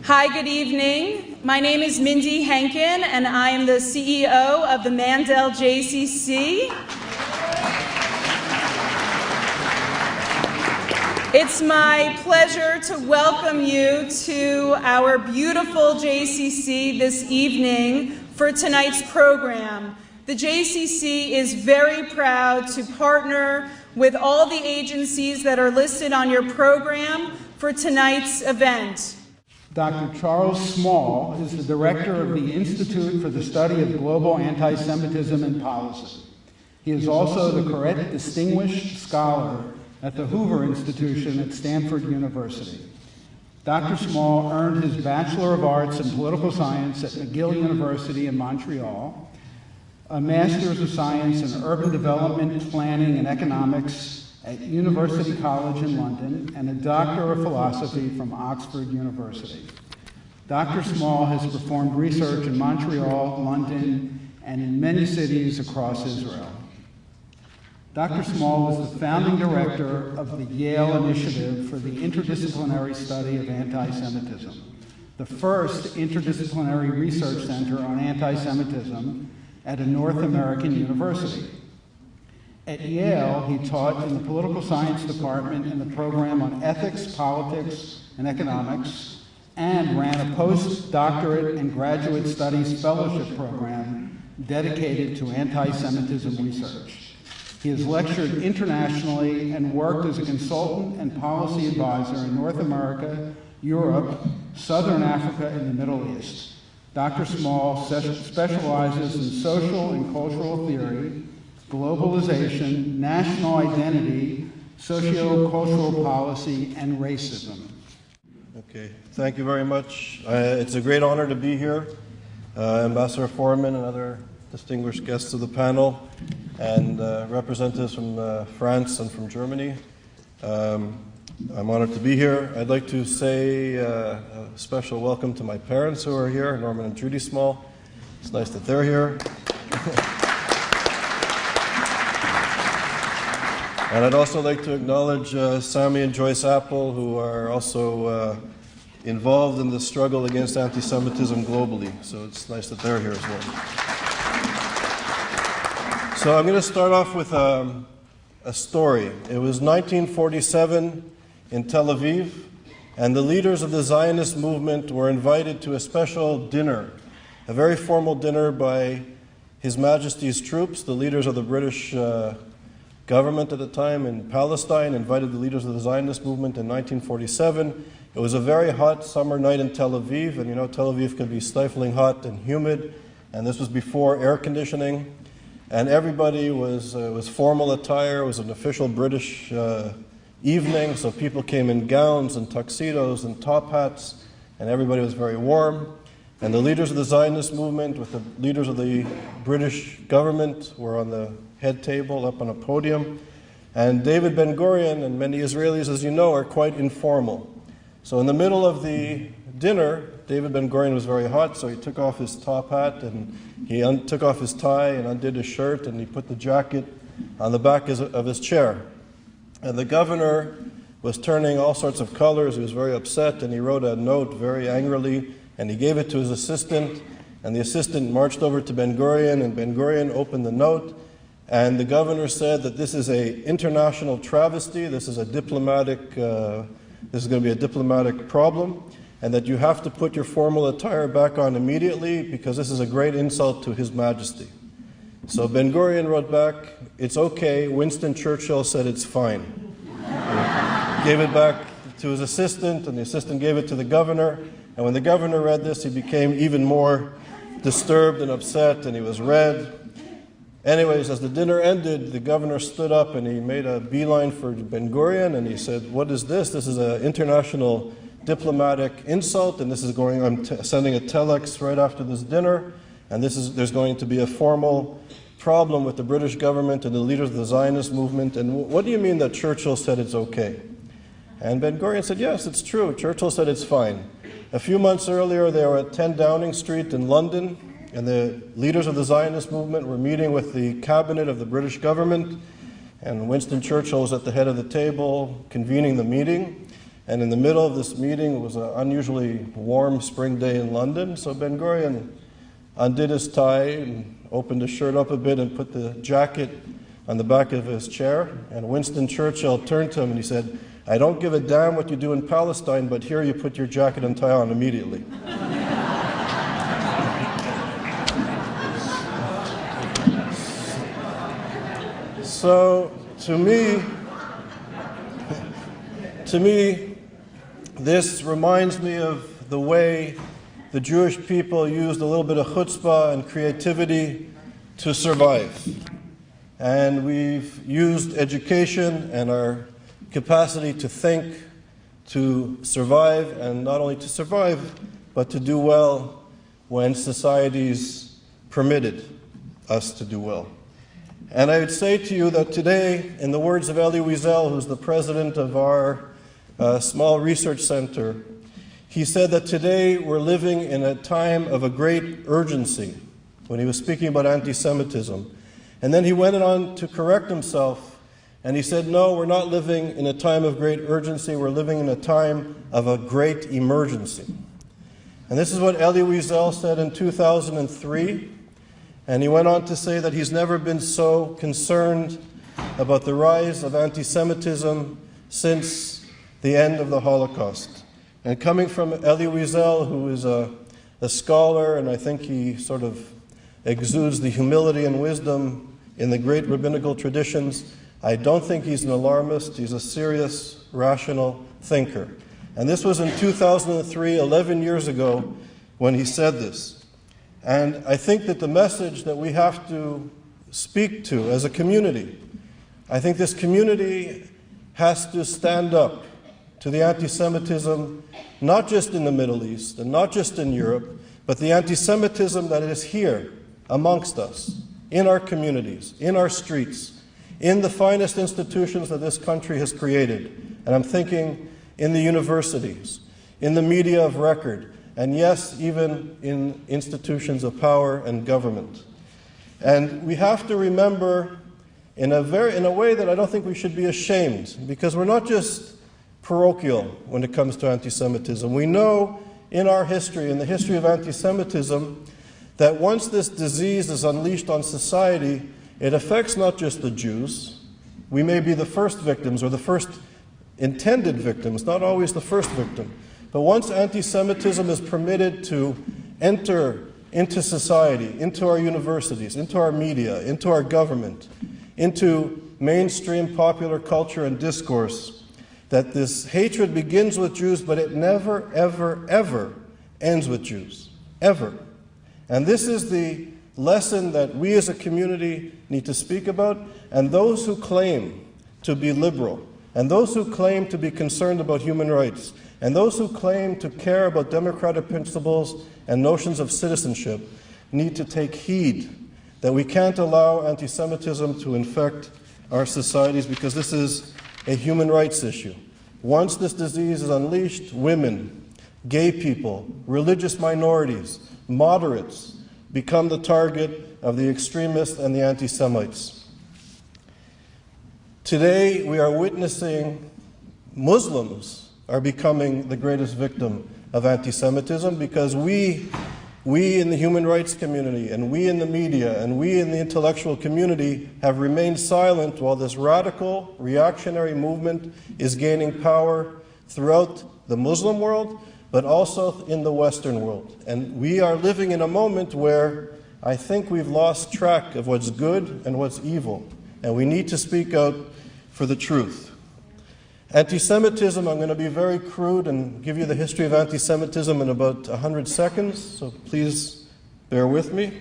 Hi, good evening. My name is Mindy Henkin, and I am the CEO of the Mandel JCC. It's my pleasure to welcome you to our beautiful JCC this evening for tonight's program. The JCC is very proud to partner with all the agencies that are listed on your program for tonight's event. Dr. Charles Small is the director of the Institute for the Study of Global Anti-Semitism and Policy. He is also the Koret Distinguished Scholar at the Hoover Institution at Stanford University. Dr. Small earned his Bachelor of Arts in Political Science at McGill University in Montreal, a Master's of Science in Urban Development, Planning, and Economics at University College in London, and a Doctor of Philosophy from Oxford University. Dr. Small has performed research in Montreal, London, and in many cities across Israel. Dr. Small was the founding director of the Yale Initiative for the Interdisciplinary Study of Anti-Semitism, the first interdisciplinary research center on anti-Semitism at a North American university. At Yale, he taught in the Political Science Department in the program on Ethics, Politics, and Economics, and ran a postdoctorate and graduate studies fellowship program dedicated to anti-Semitism research. He has lectured internationally and worked as a consultant and policy advisor in North America, Europe, Southern Africa, and the Middle East. Dr. Small specializes in social and cultural theory, globalization, national identity, socio-cultural policy, and racism. Okay, thank you very much. It's a great honor to be here. Ambassador Forman and other distinguished guests of the panel, and representatives from France and from Germany. I'm honored to be here. I'd like to say a special welcome to my parents who are here, Norman and Judy Small. It's nice that they're here. And I'd also like to acknowledge Sami and Joyce Apple, who are also involved in the struggle against anti-Semitism globally. So it's nice that they're here as well. So I'm going to start off with a story. It was 1947 in Tel Aviv, and the leaders of the Zionist movement were invited to a special dinner, a very formal dinner by His Majesty's troops. The leaders of the British government at the time in Palestine invited the leaders of the Zionist movement in 1947. It was a very hot summer night in Tel Aviv, and you know Tel Aviv can be stifling hot and humid, and this was before air conditioning. And everybody was formal attire. It was an official British evening, so people came in gowns and tuxedos and top hats, and everybody was very warm. And the leaders of the Zionist movement with the leaders of the British government were on the head table up on a podium. And David Ben-Gurion and many Israelis, as you know, are quite informal. So in the middle of the dinner, David Ben-Gurion was very hot, so he took off his top hat and he took off his tie and undid his shirt, and he put the jacket on the back of his chair. And the governor was turning all sorts of colors. He was very upset, and he wrote a note very angrily, and he gave it to his assistant, and the assistant marched over to Ben-Gurion, and Ben-Gurion opened the note, and the governor said that this is an international travesty, this is a diplomatic, this is going to be a diplomatic problem, and that you have to put your formal attire back on immediately because this is a great insult to His Majesty. So Ben-Gurion wrote back, "It's okay, Winston Churchill said it's fine." He gave it back to his assistant, and the assistant gave it to the governor, and when the governor read this, he became even more disturbed and upset, and he was red. Anyways, as the dinner ended, the governor stood up and he made a beeline for Ben-Gurion, and he said, "What is this? This is an international diplomatic insult, and this is going, I'm sending a telex right after this dinner, and there's going to be a formal problem with the British government and the leaders of the Zionist movement, and what do you mean that Churchill said it's okay?" And Ben-Gurion said, "Yes, it's true. Churchill said it's fine." A few months earlier, they were at 10 Downing Street in London, and the leaders of the Zionist movement were meeting with the cabinet of the British government, and Winston Churchill was at the head of the table convening the meeting. And in the middle of this meeting, it was an unusually warm spring day in London, so Ben-Gurion undid his tie and opened his shirt up a bit and put the jacket on the back of his chair. And Winston Churchill turned to him and he said, "I don't give a damn what you do in Palestine, but here you put your jacket and tie on immediately." So, to me, this reminds me of the way the Jewish people used a little bit of chutzpah and creativity to survive. And we've used education and our capacity to think to survive, and not only to survive, but to do well when societies permitted us to do well. And I would say to you that today, in the words of Elie Wiesel, who's the president of our small research center, he said that today we're living in a time of a great urgency when he was speaking about anti-Semitism. And then he went on to correct himself, and he said, no, we're not living in a time of great urgency, we're living in a time of a great emergency. And this is what Elie Wiesel said in 2003. And he went on to say that he's never been so concerned about the rise of anti-Semitism since the end of the Holocaust. And coming from Elie Wiesel, who is a scholar, and I think he sort of exudes the humility and wisdom in the great rabbinical traditions, I don't think he's an alarmist. He's a serious, rational thinker. And this was in 2003, 11 years ago, when he said this. And I think that the message that we have to speak to as a community, I think this community has to stand up to the anti-Semitism, not just in the Middle East and not just in Europe, but the anti-Semitism that is here amongst us, in our communities, in our streets, in the finest institutions that this country has created. And I'm thinking in the universities, in the media of record, and yes, even in institutions of power and government. And we have to remember in a way that I don't think we should be ashamed, because we're not just parochial when it comes to anti-Semitism. We know in our history, in the history of anti-Semitism, that once this disease is unleashed on society, it affects not just the Jews. We may be the first victims or the first intended victims, not always the first victim. But once anti-Semitism is permitted to enter into society, into our universities, into our media, into our government, into mainstream popular culture and discourse, that this hatred begins with Jews, but it never, ever, ever ends with Jews. Ever. And this is the lesson that we as a community need to speak about, and those who claim to be liberal, and those who claim to be concerned about human rights, and those who claim to care about democratic principles and notions of citizenship need to take heed that we can't allow anti-Semitism to infect our societies, because this is a human rights issue. Once this disease is unleashed, women, gay people, religious minorities, moderates become the target of the extremists and the anti-Semites. Today, we are witnessing Muslims are becoming the greatest victim of anti-Semitism, because we in the human rights community, and we in the media, and we in the intellectual community have remained silent while this radical, reactionary movement is gaining power throughout the Muslim world, but also in the Western world. And we are living in a moment where I think we've lost track of what's good and what's evil, and we need to speak out for the truth. Anti-Semitism, I'm going to be very crude and give you the history of anti-Semitism in about 100 seconds, so please bear with me.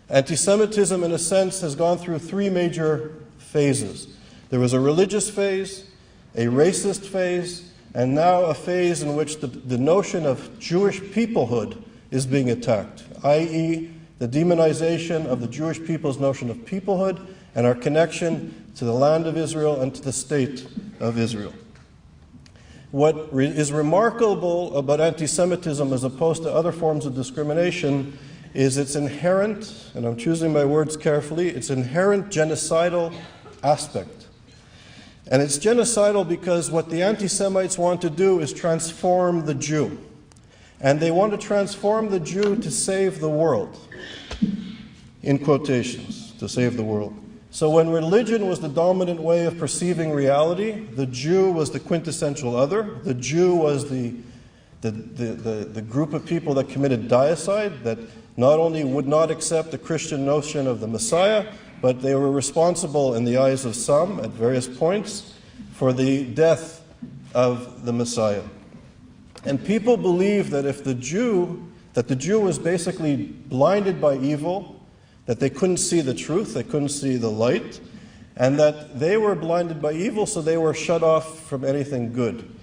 Anti-Semitism, in a sense, has gone through three major phases. There was a religious phase, a racist phase, and now a phase in which the notion of Jewish peoplehood is being attacked, i.e., the demonization of the Jewish people's notion of peoplehood and our connection to the land of Israel and to the state of Israel. What is remarkable about anti-Semitism as opposed to other forms of discrimination is its inherent, and I'm choosing my words carefully, its inherent genocidal aspect. And it's genocidal because what the anti-Semites want to do is transform the Jew. And they want to transform the Jew to save the world, in quotations, to save the world. So when religion was the dominant way of perceiving reality, the Jew was the quintessential other. The Jew was the group of people that committed deicide, that not only would not accept the Christian notion of the Messiah, but they were responsible in the eyes of some at various points for the death of the Messiah. And people believed that if the Jew was basically blinded by evil, that they couldn't see the truth, they couldn't see the light, and that they were blinded by evil, so they were shut off from anything good.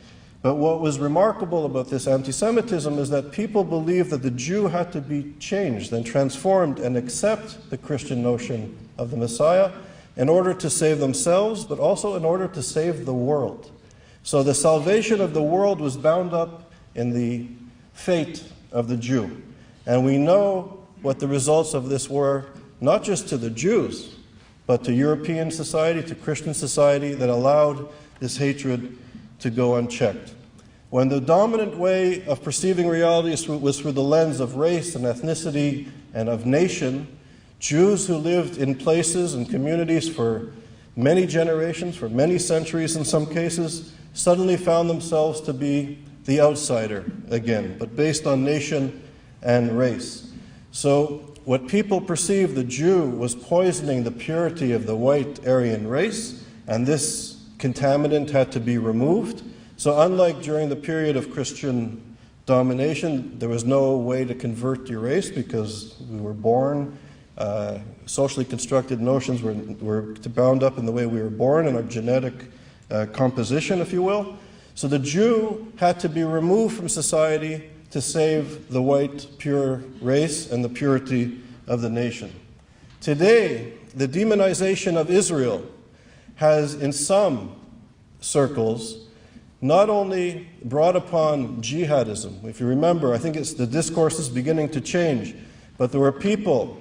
But what was remarkable about this anti-Semitism is that people believed that the Jew had to be changed and transformed and accept the Christian notion of the Messiah in order to save themselves, but also in order to save the world. So the salvation of the world was bound up in the fate of the Jew. And we know what the results of this were, not just to the Jews, but to European society, to Christian society, that allowed this hatred to go unchecked. When the dominant way of perceiving reality was through the lens of race and ethnicity and of nation, Jews who lived in places and communities for many generations, for many centuries in some cases, suddenly found themselves to be the outsider again, but based on nation and race. So what people perceived the Jew was poisoning the purity of the white Aryan race, and this contaminant had to be removed. So unlike during the period of Christian domination, there was no way to convert your race because we were born, socially constructed notions were bound up in the way we were born, in our genetic composition, if you will. So the Jew had to be removed from society to save the white, pure race and the purity of the nation. Today, the demonization of Israel has, in some circles, not only brought upon jihadism. If you remember, I think the discourse is beginning to change, but there were people,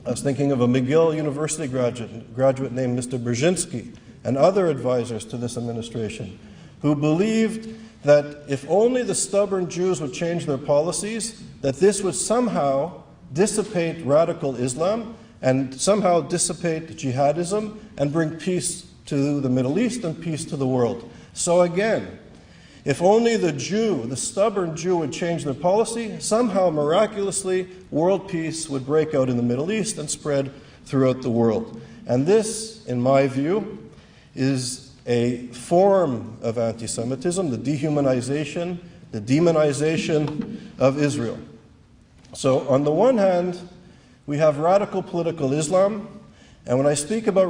I was thinking of a McGill University graduate named Mr. Brzezinski and other advisors to this administration, who believed that if only the stubborn Jews would change their policies, that this would somehow dissipate radical Islam and somehow dissipate jihadism and bring peace to the Middle East and peace to the world. So again, if only the Jew, the stubborn Jew, would change their policy, somehow miraculously world peace would break out in the Middle East and spread throughout the world. And this, in my view, is a form of anti-Semitism, the dehumanization, the demonization of Israel. So on the one hand, we have radical political Islam, and when I speak about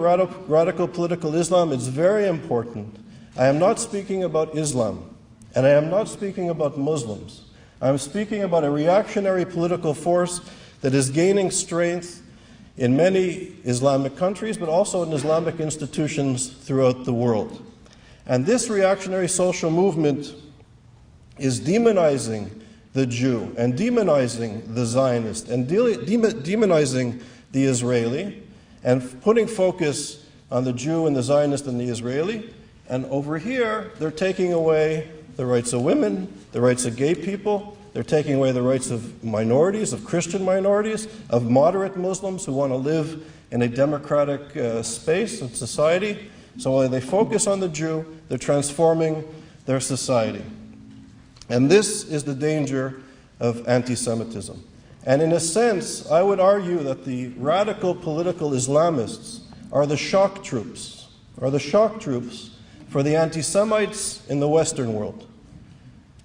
radical political Islam, it's very important. I am not speaking about Islam, and I am not speaking about Muslims. I am speaking about a reactionary political force that is gaining strength in many Islamic countries, but also in Islamic institutions throughout the world. And this reactionary social movement is demonizing the Jew and demonizing the Zionist and demonizing the Israeli and putting focus on the Jew and the Zionist and the Israeli. And over here, they're taking away the rights of women, the rights of gay people. They're taking away the rights of minorities, of Christian minorities, of moderate Muslims who want to live in a democratic space and society. So while they focus on the Jew, they're transforming their society. And this is the danger of anti-Semitism. And in a sense, I would argue that the radical political Islamists are the shock troops, for the anti-Semites in the Western world.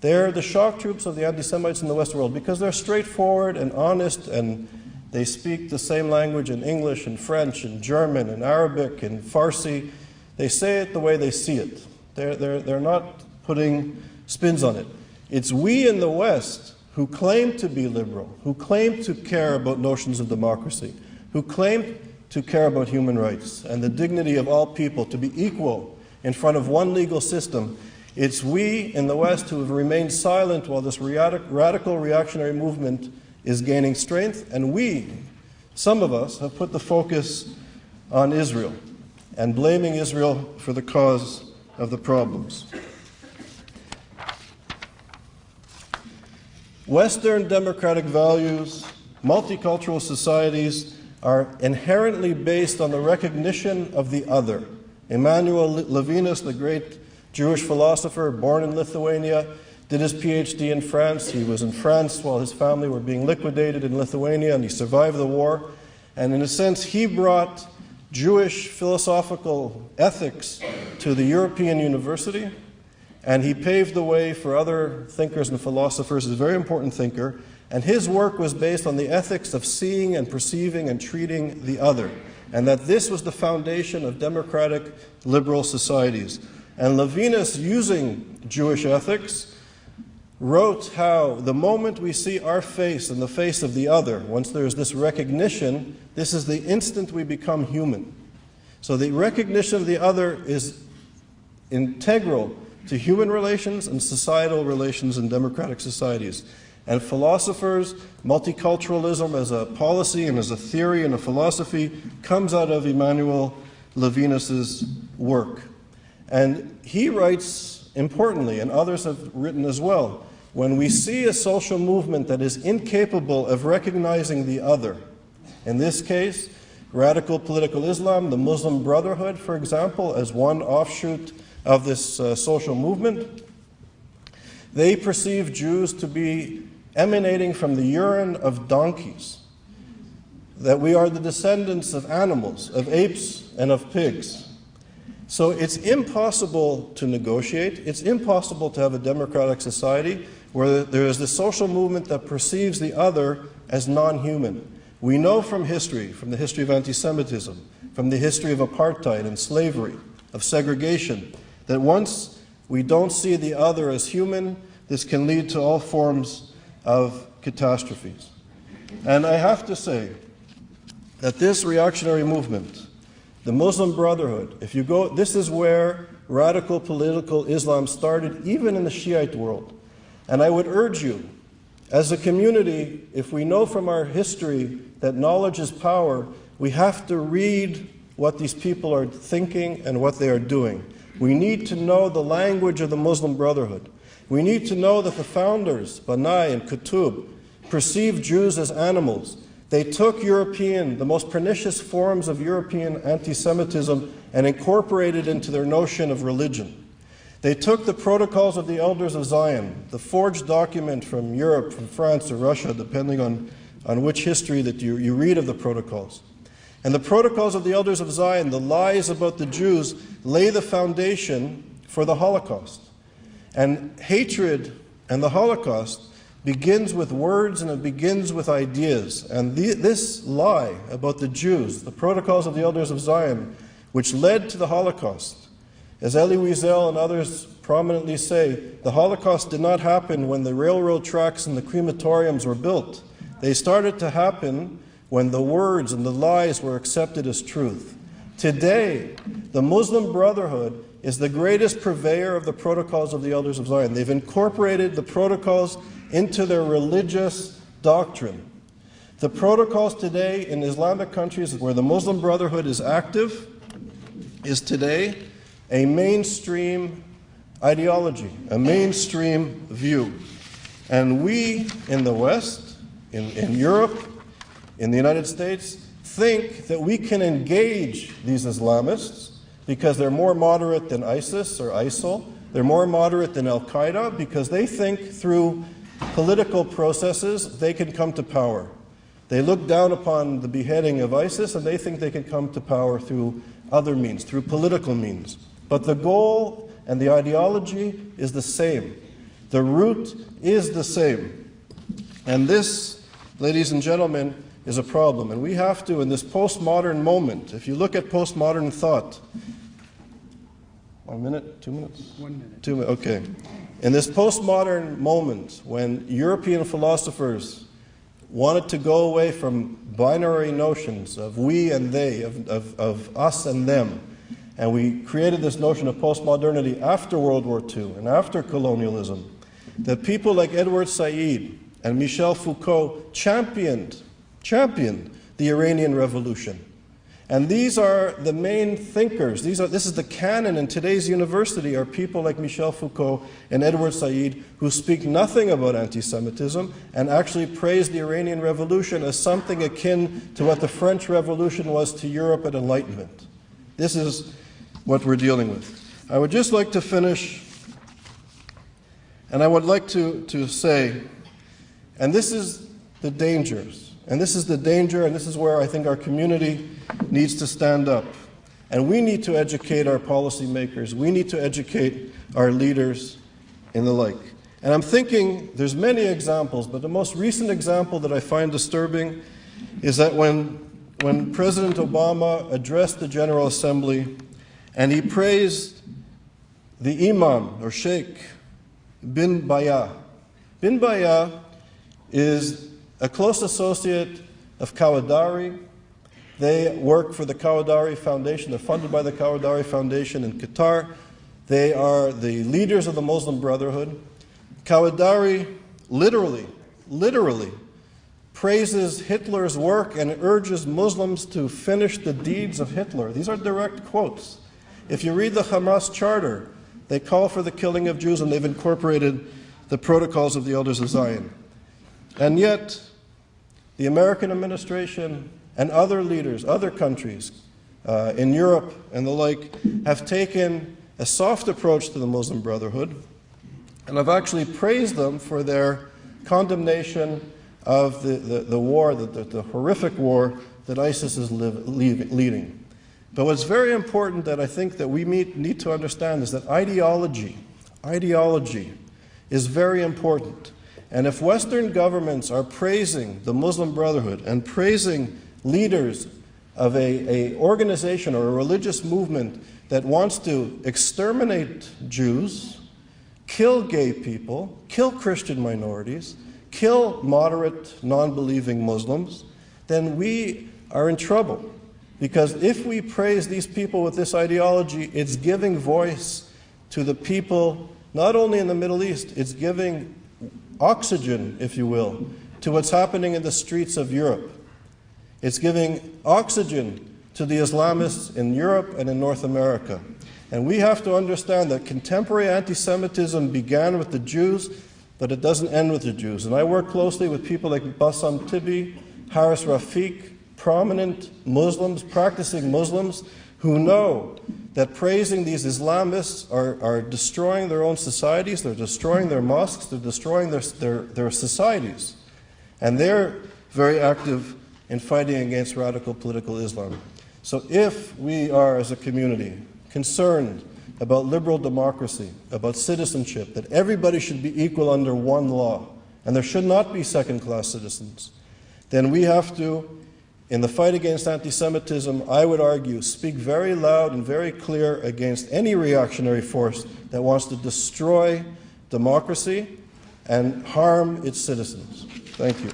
They're the shock troops of the anti-Semites in the Western world because they're straightforward and honest, and they speak the same language in English and French and German and Arabic and Farsi. They say it the way they see it. They're not putting spins on it. It's we in the West who claim to be liberal, who claim to care about notions of democracy, who claim to care about human rights and the dignity of all people to be equal in front of one legal system. It's we in the West who have remained silent while this radical reactionary movement is gaining strength, and we, some of us, have put the focus on Israel. and blaming Israel for the cause of the problems. Western democratic values, multicultural societies are inherently based on the recognition of the other. Emanuel Levinas, the great Jewish philosopher born in Lithuania, did his PhD in France. He was in France while his family were being liquidated in Lithuania, and he survived the war. And in a sense, he brought Jewish philosophical ethics to the European university, and he paved the way for other thinkers and philosophers. He's a very important thinker, and his work was based on the ethics of seeing and perceiving and treating the other, and that this was the foundation of democratic liberal societies. And Levinas, using Jewish ethics, wrote how the moment we see our face in the face of the other, once there is this recognition, this is the instant we become human. So the recognition of the other is integral to human relations and societal relations in democratic societies. And philosophers, multiculturalism as a policy and as a theory and a philosophy comes out of Emanuel Levinas's work. And he writes importantly, and others have written as well, when we see a social movement that is incapable of recognizing the other, in this case, radical political Islam, the Muslim Brotherhood, for example, as one offshoot of this social movement, they perceive Jews to be emanating from the urine of donkeys, that we are the descendants of animals, of apes and of pigs. So it's impossible to negotiate, it's impossible to have a democratic society where there is this social movement that perceives the other as non-human. We know from history, from the history of anti-Semitism, from the history of apartheid and slavery, of segregation, that once we don't see the other as human, this can lead to all forms of catastrophes. And I have to say that this reactionary movement, the Muslim Brotherhood, if you go, this is where radical political Islam started, even in the Shiite world. And I would urge you, as a community, if we know from our history that knowledge is power, we have to read what these people are thinking and what they are doing. We need to know the language of the Muslim Brotherhood. We need to know that the founders, Banai and Qutb, perceived Jews as animals. They took the most pernicious forms of European anti-Semitism and incorporated it into their notion of religion. They took the protocols of the Elders of Zion, the forged document from Europe, from France or Russia, depending on which history that you read of the protocols. And the protocols of the Elders of Zion, the lies about the Jews, lay the foundation for the Holocaust. And hatred and the Holocaust begins with words and it begins with ideas. And this lie about the Jews, the protocols of the Elders of Zion, which led to the Holocaust, as Elie Wiesel and others prominently say, the Holocaust did not happen when the railroad tracks and the crematoriums were built. They started to happen when the words and the lies were accepted as truth. Today, the Muslim Brotherhood is the greatest purveyor of the protocols of the Elders of Zion. They've incorporated the protocols into their religious doctrine. The protocols today in Islamic countries where the Muslim Brotherhood is active is today a mainstream ideology, a mainstream view. And we in the West, in Europe, in the United States, think that we can engage these Islamists because they're more moderate than ISIS or ISIL. They're more moderate than Al-Qaeda because they think through political processes they can come to power. They look down upon the beheading of ISIS and they think they can come to power through other means, through political means. But the goal and the ideology is the same. The root is the same. And this, ladies and gentlemen, is a problem. And we have to, in this postmodern moment, if you look at postmodern thought, 1 minute, 2 minutes? 1 minute. 2 minutes, okay. In this postmodern moment, when European philosophers wanted to go away from binary notions of we and they, of us and them, and we created this notion of postmodernity after World War II and after colonialism, that people like Edward Said and Michel Foucault championed the Iranian Revolution. And these are the main thinkers. This is the canon in today's university, are people like Michel Foucault and Edward Said, who speak nothing about anti-Semitism and actually praise the Iranian Revolution as something akin to what the French Revolution was to Europe at Enlightenment. This is what we're dealing with. I would just like to finish, and I would like to say, and this is the dangers, and this is the danger, and this is where I think our community needs to stand up. And we need to educate our policymakers. We need to educate our leaders and the like. And I'm thinking, there's many examples, but the most recent example that I find disturbing is that when President Obama addressed the General Assembly and he praised the Imam, or Sheikh, bin Baya. Bin Baya is a close associate of Kawadari. They work for the Kawadari Foundation. They're funded by the Kawadari Foundation in Qatar. They are the leaders of the Muslim Brotherhood. Kawadari literally praises Hitler's work and urges Muslims to finish the deeds of Hitler. These are direct quotes. If you read the Hamas charter, they call for the killing of Jews, and they've incorporated the protocols of the Elders of Zion. And yet, the American administration and other leaders, other countries in Europe and the like, have taken a soft approach to the Muslim Brotherhood, and have actually praised them for their condemnation of the war, the horrific war that ISIS is leading. But what's very important that I think that we need to understand is that ideology is very important. And if Western governments are praising the Muslim Brotherhood and praising leaders of a organization or a religious movement that wants to exterminate Jews, kill gay people, kill Christian minorities, kill moderate, non-believing Muslims, then we are in trouble. Because if we praise these people with this ideology, it's giving voice to the people, not only in the Middle East, it's giving oxygen, if you will, to what's happening in the streets of Europe. It's giving oxygen to the Islamists in Europe and in North America. And we have to understand that contemporary anti-Semitism began with the Jews, but it doesn't end with the Jews. And I work closely with people like Bassam Tibi, Haris Rafiq, prominent Muslims, practicing Muslims, who know that praising these Islamists are destroying their own societies, they're destroying their mosques, they're destroying their societies. And they're very active in fighting against radical political Islam. So if we are, as a community, concerned about liberal democracy, about citizenship, that everybody should be equal under one law, and there should not be second-class citizens, then we have to, in the fight against anti-Semitism, I would argue, speak very loud and very clear against any reactionary force that wants to destroy democracy and harm its citizens. Thank you.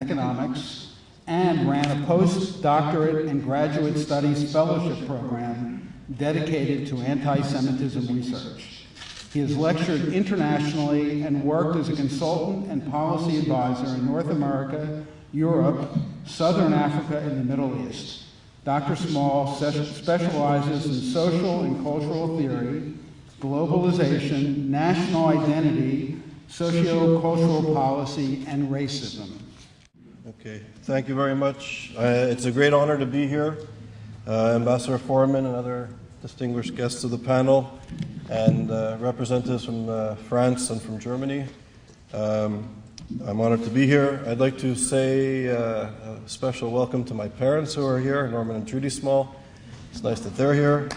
Economics, and ran a postdoctorate and graduate studies fellowship program dedicated to anti-Semitism research. He has lectured internationally and worked as a consultant and policy advisor in North America, Europe, Southern Africa, and the Middle East. Dr. Small specializes in social and cultural theory, globalization, national identity, socio-cultural policy, and racism. Okay, thank you very much. It's a great honor to be here. Ambassador Forman and other distinguished guests of the panel, and representatives from France and from Germany. I'm honored to be here. I'd like to say a special welcome to my parents who are here, Norman and Judy Small. It's nice that they're here.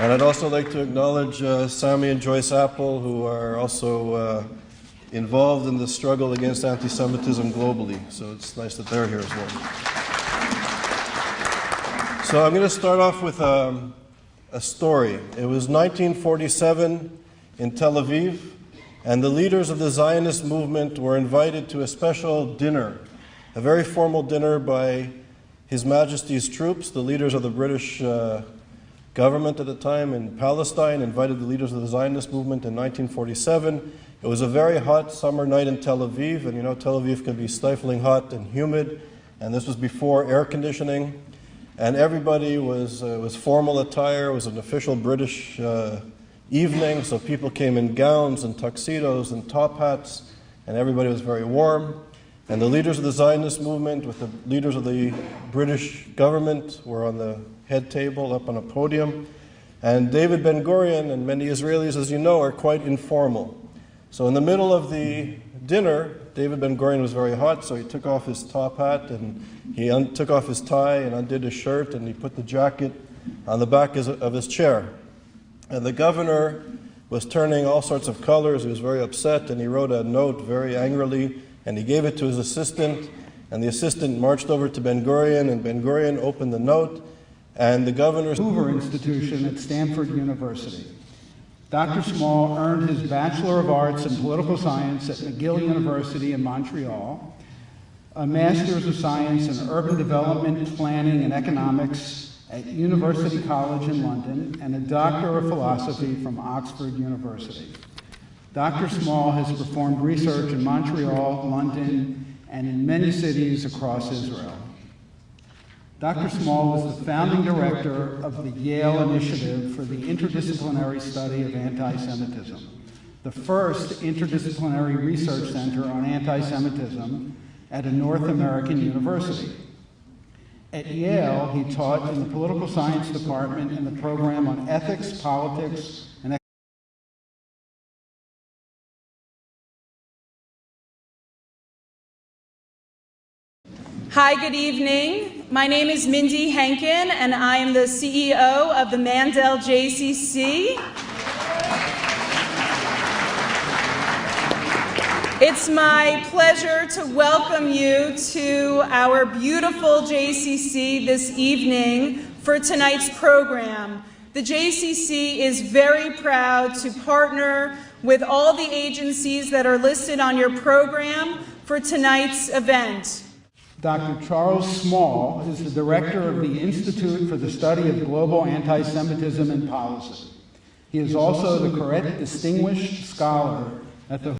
And I'd also like to acknowledge Sami and Joyce Apple, who are also involved in the struggle against anti-Semitism globally. So it's nice that they're here as well. So I'm going to start off with a story. It was 1947 in Tel Aviv, and the leaders of the Zionist movement were invited to a special dinner a very formal dinner by His Majesty's troops, the leaders of the British government at the time in Palestine, invited the leaders of the Zionist movement in 1947. It was a very hot summer night in Tel Aviv, and you know Tel Aviv can be stifling hot and humid, and this was before air conditioning. And everybody was formal attire. It was an official British evening, so people came in gowns and tuxedos and top hats, and everybody was very warm. And the leaders of the Zionist movement with the leaders of the British government were on the head table up on a podium. And David Ben-Gurion and many Israelis, as you know, are quite informal. So in the middle of the dinner, David Ben-Gurion was very hot, so he took off his top hat and he took off his tie and undid his shirt, and he put the jacket on the back of his chair. And the governor was turning all sorts of colors. He was very upset, and he wrote a note very angrily, and he gave it to his assistant, and the assistant marched over to Ben-Gurion, and Ben-Gurion opened the note, and the governor's Hoover Institution at Stanford University. Dr. Small earned his Bachelor of Arts in Political Science at McGill University in Montreal, a Master's of Science in Urban Development, Planning, and Economics at University College in London, and a Doctor of Philosophy from Oxford University. Dr. Small has performed research in Montreal, London, and in many cities across Israel. Dr. Small was the founding director of the Yale Initiative for the Interdisciplinary Study of Anti-Semitism, the first interdisciplinary research center on anti-Semitism at a North American university. At Yale, he taught in the political science department in the program on ethics, politics, and Hi, good evening. My name is Mindy Henkin, and I am the CEO of the Mandel JCC. It's my pleasure to welcome you to our beautiful JCC this evening for tonight's program. The JCC is very proud to partner with all the agencies that are listed on your program for tonight's event. Dr. Charles Small is the director of the Institute for the Study of Global Anti-Semitism and Policy. He is also the Koret Distinguished Scholar at the